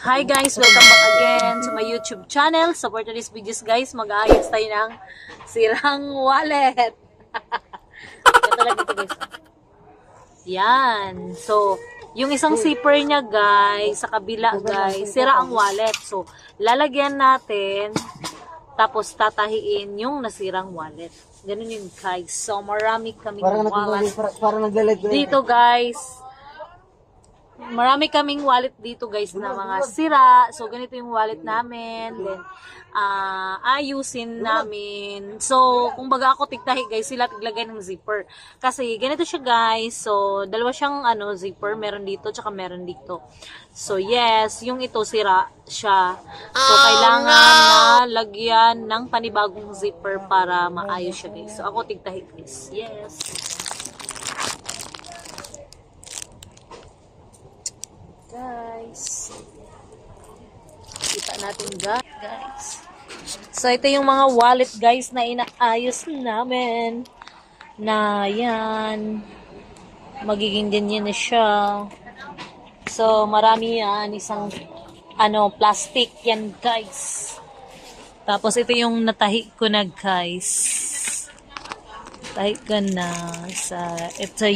Hi guys! Welcome back again to my YouTube channel. So for today's videos guys, mag-aayos tayo ng sirang wallet. Ito lang ito guys. Yan. So, yung isang zipper niya guys, sa kabila guys, sira ang wallet. So, lalagyan natin, tapos tatahiin yung nasirang wallet. Ganun yun guys. So, marami kaming wallet. Parang naglalag Dito guys, marami kaming wallet dito guys na mga sira. So, ganito yung wallet namin. Then, ayusin namin. So, kung baga ako tigtahi guys, sila tiglagay ng zipper. Kasi, ganito siya guys. So, dalawa siyang zipper. Meron dito, tsaka meron dito. So, yes, yung ito sira siya. So, kailangan na lagyan ng panibagong zipper para maayos siya guys. So, ako tigtahi guys. Yes. Guys, kita natin guys. So ito yung mga wallet guys na inaayos namin, na yan magiging ganyan na siya. So marami yan, isang plastic yan guys. Tapos ito yung natahi ko na guys. Tahi ko na sa ito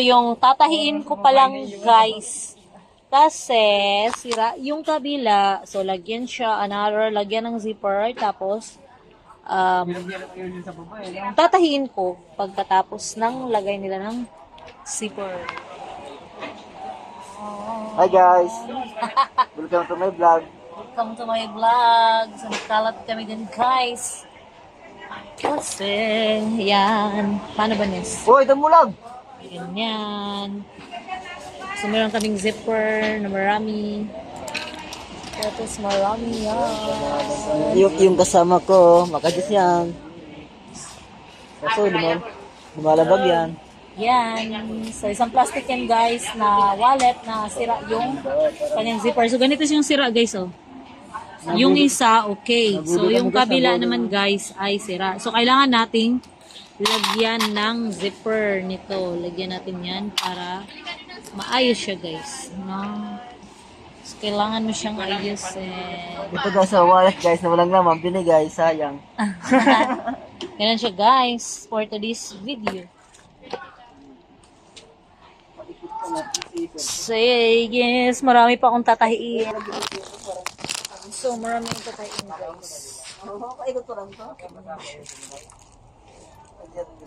yung tatahiin ko pa lang guys, kasi sira yung kabila. So lagyan siya lagyan ng zipper, tapos tatahiin ko pagkatapos ng lagay nila ng zipper. Hi guys! Welcome to my vlog. Welcome to my vlog. So nagkalat kami din guys. Kasi, yan. Paano ba, Nes? Uy, damulag! Ganyan. So, meron kaming zipper na marami. Tapos, marami yan. Yung kasama ko, makadis yan. Kaso, lumalabag yan. Yan. So, isang plastic yan, guys, na wallet na sira yung kanyang zipper. So, ganito yung sira, guys, oh. Yung isa, okay. So, yung kabila naman, guys, ay sira. So, kailangan nating lagyan ng zipper nito. Lagyan natin yan para maayos siya, guys. No? So, kailangan mo siyang ayusin. Ito guys, sa wallet guys, na walang laman, binigay, sayang. Ganun siya, guys, for today's video. So, yes, marami pa akong tatahiin. So, marami yung tatahiin, guys.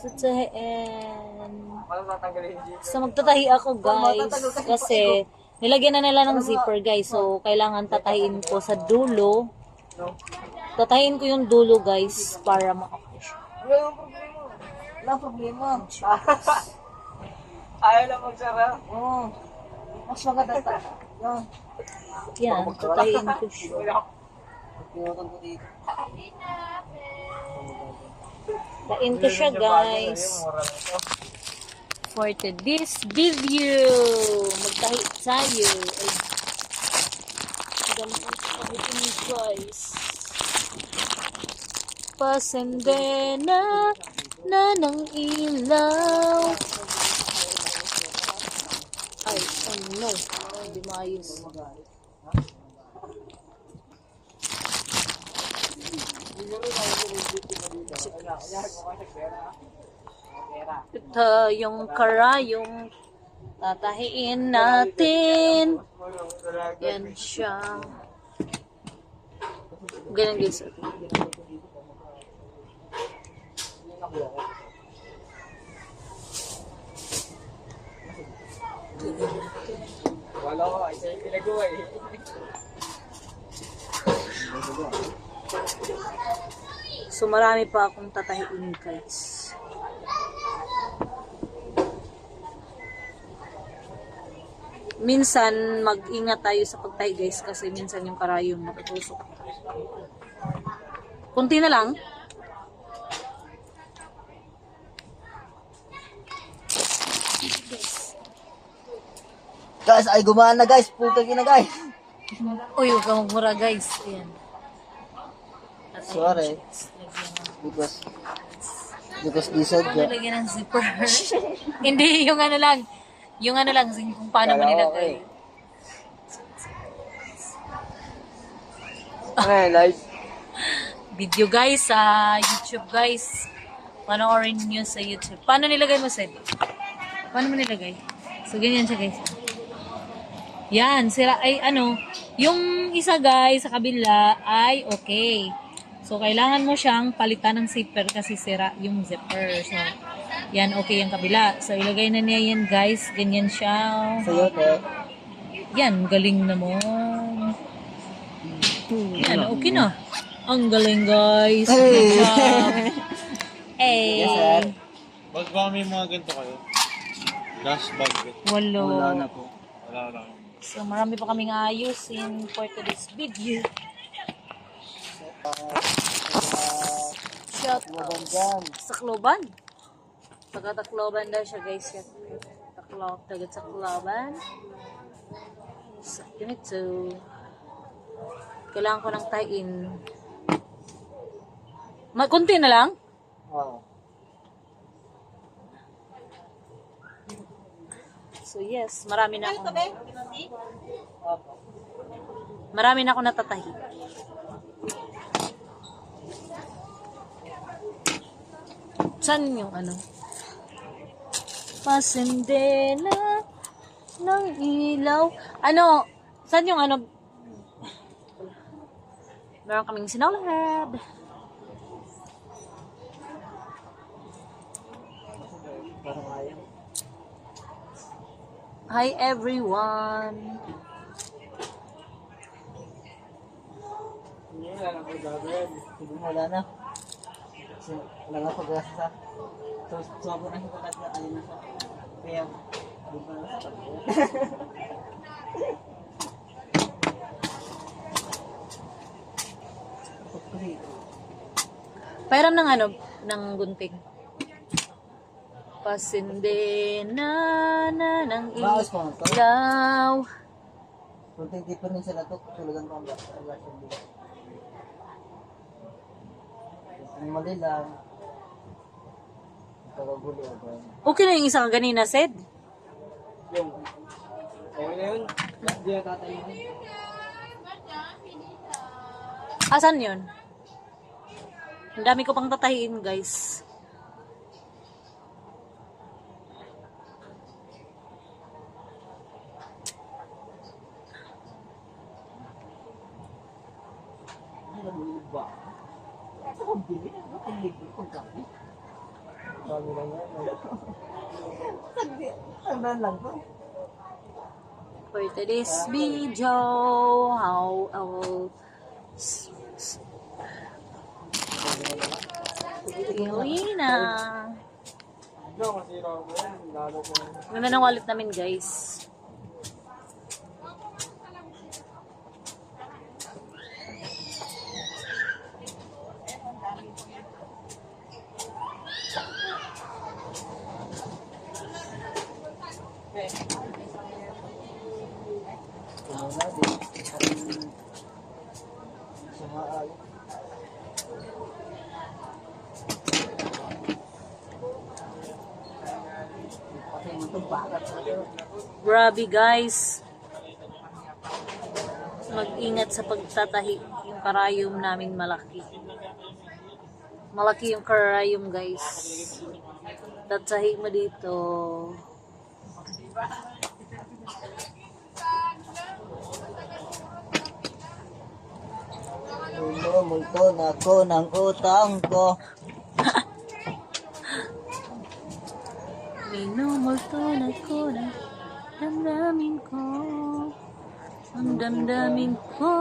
Tatahiin. So, magtatahi ako, guys. Kasi, nilagyan na nila ng zipper, guys. So, kailangan tatahiin ko sa dulo. Tatahiin ko yung dulo, guys, para ma-okay siya. Walang problema. Ayaw lang magsara. Oo. Mas maganda ta. Yan, tatahiin ko siya. Tain ko siya, guys. For today's video, magtahi tayo. Ay, ganun ang guys. Pasendena na ng ilaw. Ay, oh no. Hindi maayos. Ito yung karayong tatahiin natin. Yan siya. Ganun guys. Wala ko, isa yung pinagawa eh. So marami pa akong tatahiin guys. Minsan mag-ingat tayo sa pagtahi guys, kasi minsan yung karayong matutusok. Kunti na lang. Guys, ay gumana guys. Puta na guys. Uy, huwag ka magmura guys. Ayan. Sorry. Because this is Lagyan ng zipper. Hindi, yung lang, kung paano mo nilagay. Live. Video guys sa YouTube guys. Panoorin niyo sa YouTube. Paano nilagay mo, Sed? Paano mo nilagay? So, ganyan siya guys. Yan, sila ay ano, yung isa guys sa kabila ay okay. So, kailangan mo siyang palitan ng zipper kasi sira yung zipper. So, yan, okay yung kabila. So, ilagay na niya yan guys. Ganyan siya. Sa'yo, te. Yan, galing naman. Yan, okay na. Ang galing guys. Good job. Hey. Yes, sir. Bag ba may mga ganito kayo? Gas bag. Walo. Wala na po. Wala lang. So, marami pa kaming ayusin for today's video. Shout out sa Tacloban. Taga Tacloban daw siya guys. Taga Tacloban. So, ganito. Kailangan ko ng tie-in. Kunti na lang? Oo. So yes, marami na ako natatahi. Saan yung ano? Pasendela ng ilaw. Ano? Saan yung ano? Meron kaming sinulad. Hi everyone. Wala na. Wala nga pag-asa. So, sobrang ang hipakat na ayun na siya. Kaya, di ba na sa Pairam ng ano, ng gunting. Pasindena na ng Baos po ito. ilaw. Kung titipon din sila ito, tulugan ko ang version nila. Ang mali lang. Kagaguli ako. Okay na yung isang ganina, Sed? Yung, okay na yun. Hindi na tatayin. Asan yun? Ang dami ko pang tatahiin, guys. Ba? Ito kong bili. Ano kong libre kong gabi? Sabi lang yan. Sandaan lang to. For today's video, how I will gawin na. Ito, masira ko yan. Lalo ko. Ganda ng wallet namin, guys. Kumuna din. Sumaay. Pati ito bakit. Grabe, guys. Mag-ingat sa pagtatahi. Yung karayom namin malaki. Malaki yung karayom, guys. Tatahi mo dito. Multo na ko ng utang ko. Minumulto na ko na damdamin ko. Ang damdamin ko.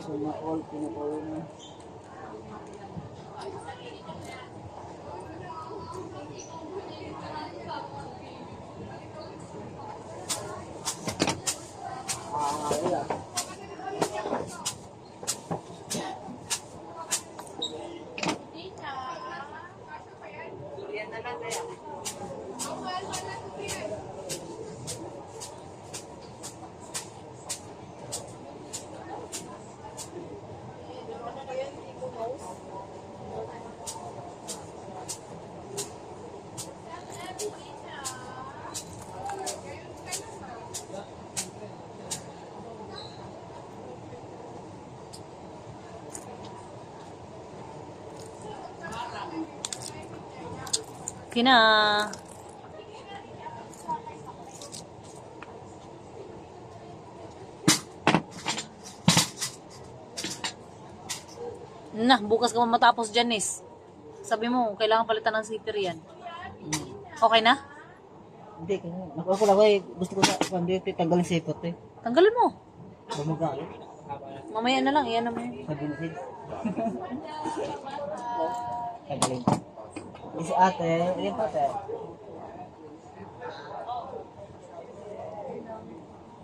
Sumaol, pinapawin na. Okay na. Na, bukas ka pa matapos dyan, Nis. Sabi mo, kailangan palitan ng zipper yan. Okay na? Hindi, kasi ako lang eh. Gusto ko sa hindi tanggalin sipot eh. Tanggalin mo. Bumuga eh. Mamaya na lang, iyan naman. Sabi na sin. Tanggalin. Hindi si ate, yan pa ate.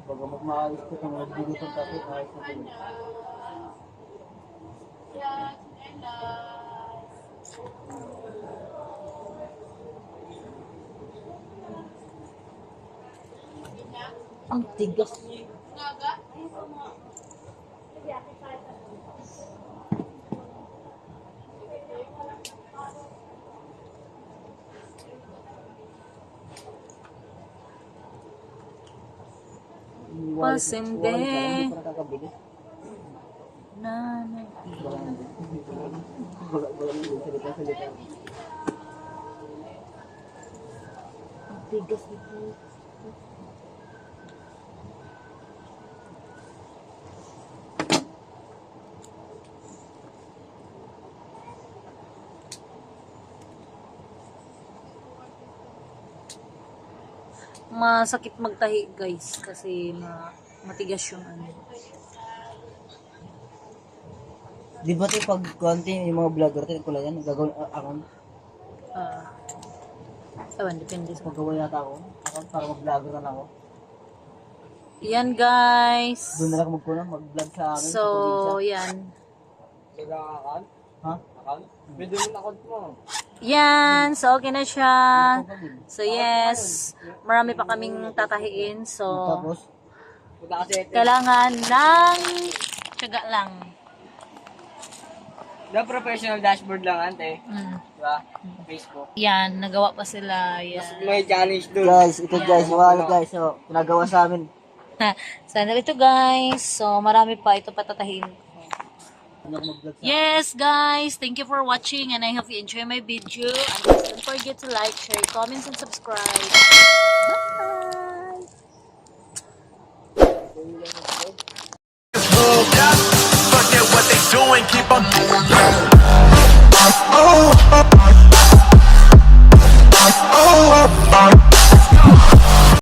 Baga magmaayos ko kung nagbigay itong tapit, ayos na din. Ang tigas. Pasende. Hindi ko nakakabili. Na. Baga yung salita. Ang tigas nito. Masakit magtahi, guys, kasi matigas yung ano. Di ba ito pag konti yung mga vlogger ito, ko lang yan, gagawin account. Ewan, depende sa... Paggawa yata ako, account para mag-vlogger na lang ako. Yan, guys. Doon na lang ako mag-vlog sa amin. So, sa probinsya. yan. Kailangan account? Ha? Account? Pwede mo na account mo. Yan. So, okay na siya. So, yes. Marami pa kaming tatahiin. So, Tapos, kailangan ng tiyaga lang. the professional dashboard lang, ante. Diba? Facebook. Yan. Nagawa pa sila. Yan. May challenge doon. Guys, ito guys, wala guys. So, pinagawa sa amin. Sana ito, guys. So, marami pa. Ito patatahiin ko. Ano ako mag-vlog sa Yes, guys. Thank you for watching and I hope you enjoy my video. And please don't forget to like, share, comments, and subscribe. Bye! Forget what they doing, keep on